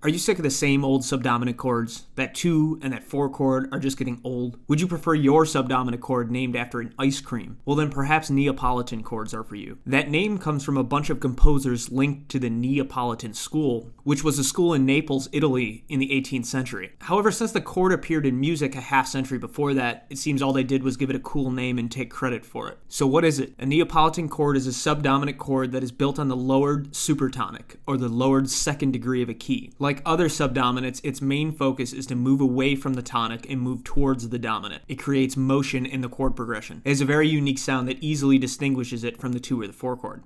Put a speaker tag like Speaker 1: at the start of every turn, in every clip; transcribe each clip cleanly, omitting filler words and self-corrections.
Speaker 1: Are you sick of the same old subdominant chords? That 2 and that 4 chord are just getting old? Would you prefer your subdominant chord named after an ice cream? Well, then perhaps Neapolitan chords are for you. That name comes from a bunch of composers linked to the Neapolitan school, which was a school in Naples, Italy in the 18th century. However, since the chord appeared in music a half century before that, it seems all they did was give it a cool name and take credit for it. So what is it? A Neapolitan chord is a subdominant chord that is built on the lowered supertonic, or the lowered second degree of a key. Like other subdominants, its main focus is to move away from the tonic and move towards the dominant. It creates motion in the chord progression. It has a very unique sound that easily distinguishes it from the 2 or the 4 chord.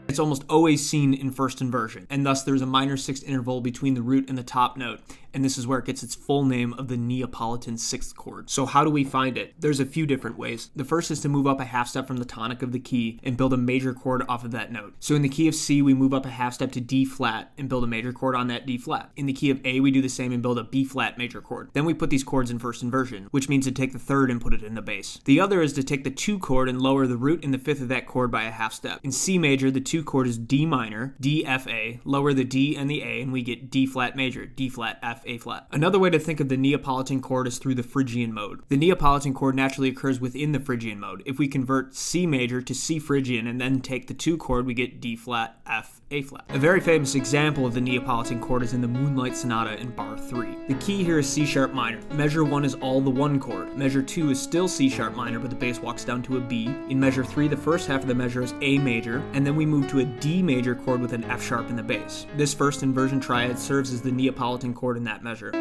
Speaker 1: It's almost always seen in first inversion, and thus there's a minor sixth interval between the root and the top note, and this is where it gets its full name of the Neapolitan sixth chord. So how do we find it? There's a few different ways. The first is to move up a half step from the tonic of the key and build a major chord off of that note. So in the key of C, we move up a half step to D flat and build a major chord on that D flat. In the key of A, we do the same and build a B flat major chord. Then we put these chords in first inversion, which means to take the third and put it in the bass. The other is to take the 2 chord and lower the root and the fifth of that chord by a half step. In C major, the 2 chord is D minor, D, F, A, lower the D and the A, and we get D flat major, D flat, F, A flat. Another way to think of the Neapolitan chord is through the Phrygian mode. The Neapolitan chord naturally occurs within the Phrygian mode. If we convert C major to C Phrygian and then take the 2 chord, we get D flat, F, A flat. A very famous example of the Neapolitan chord is in the Moonlight sonata in bar 3. The key here is C sharp minor. Measure 1 is all the 1 chord. Measure 2 is still C sharp minor, but the bass walks down to a B. In measure 3, the first half of the measure is A major, and then we move to a D major chord with an F sharp in the bass. This first inversion triad serves as the Neapolitan chord in that measure.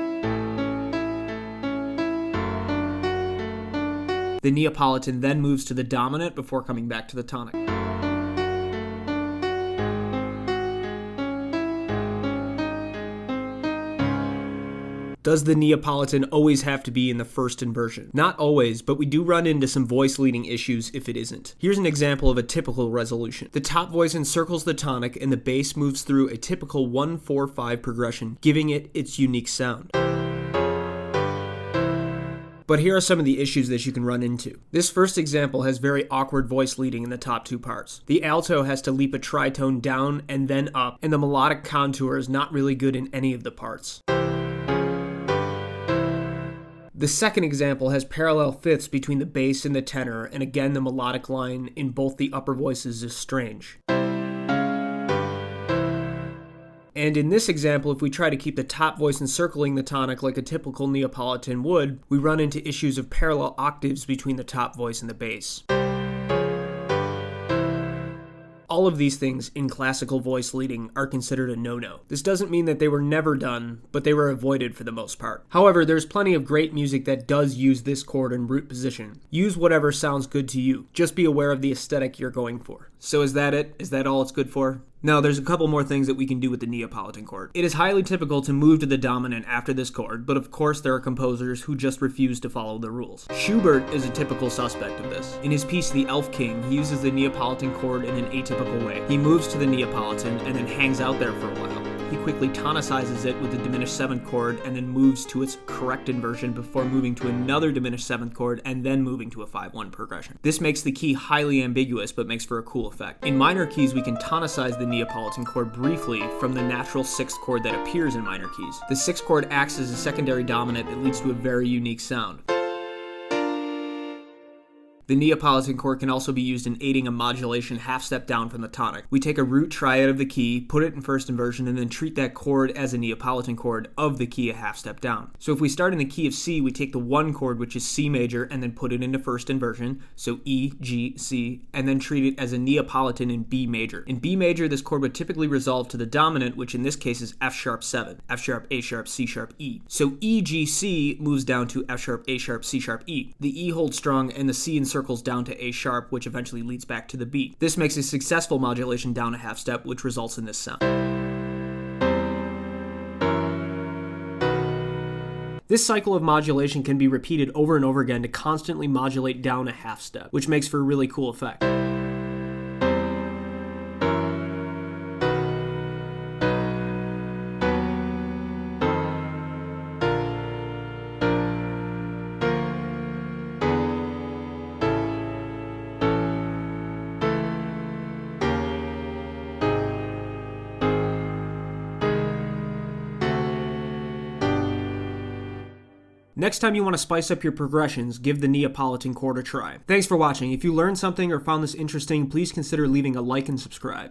Speaker 1: The Neapolitan then moves to the dominant before coming back to the tonic. Does the Neapolitan always have to be in the first inversion? Not always, but we do run into some voice leading issues if it isn't. Here's an example of a typical resolution. The top voice encircles the tonic and the bass moves through a typical 1-4-5 progression, giving it its unique sound. But here are some of the issues that you can run into. This first example has very awkward voice leading in the top 2 parts. The alto has to leap a tritone down and then up, and the melodic contour is not really good in any of the parts. The second example has parallel fifths between the bass and the tenor, and again the melodic line in both the upper voices is strange. And in this example, if we try to keep the top voice encircling the tonic like a typical Neapolitan would, we run into issues of parallel octaves between the top voice and the bass. All of these things in classical voice leading are considered a no-no. This doesn't mean that they were never done, but they were avoided for the most part. However, there's plenty of great music that does use this chord in root position. Use whatever sounds good to you. Just be aware of the aesthetic you're going for. So is that it? Is that all it's good for? No, there's a couple more things that we can do with the Neapolitan chord. It is highly typical to move to the dominant after this chord, but of course there are composers who just refuse to follow the rules. Schubert is a typical suspect of this. In his piece The Elf King, he uses the Neapolitan chord in an atypical way. He moves to the Neapolitan and then hangs out there for a while. He quickly tonicizes it with the diminished 7th chord and then moves to its correct inversion before moving to another diminished 7th chord and then moving to a 5-1 progression. This makes the key highly ambiguous but makes for a cool effect. In minor keys, we can tonicize the Neapolitan chord briefly from the natural 6th chord that appears in minor keys. The 6th chord acts as a secondary dominant that leads to a very unique sound. The Neapolitan chord can also be used in aiding a modulation half step down from the tonic. We take a root triad of the key, put it in first inversion, and then treat that chord as a Neapolitan chord of the key a half step down. So if we start in the key of C, we take the 1 chord, which is C major, and then put it into first inversion, so E, G, C, and then treat it as a Neapolitan in B major. In B major, this chord would typically resolve to the dominant, which in this case is F sharp 7, F sharp, A sharp, C sharp, E. So E, G, C moves down to F sharp, A sharp, C sharp, E. The E holds strong, and the C encircles down to A sharp, which eventually leads back to the B. This makes a successful modulation down a half step, which results in this sound. This cycle of modulation can be repeated over and over again to constantly modulate down a half step, which makes for a really cool effect. Next time you want to spice up your progressions, give the Neapolitan chord a try. Thanks for watching. If you learned something or found this interesting, please consider leaving a like and subscribe.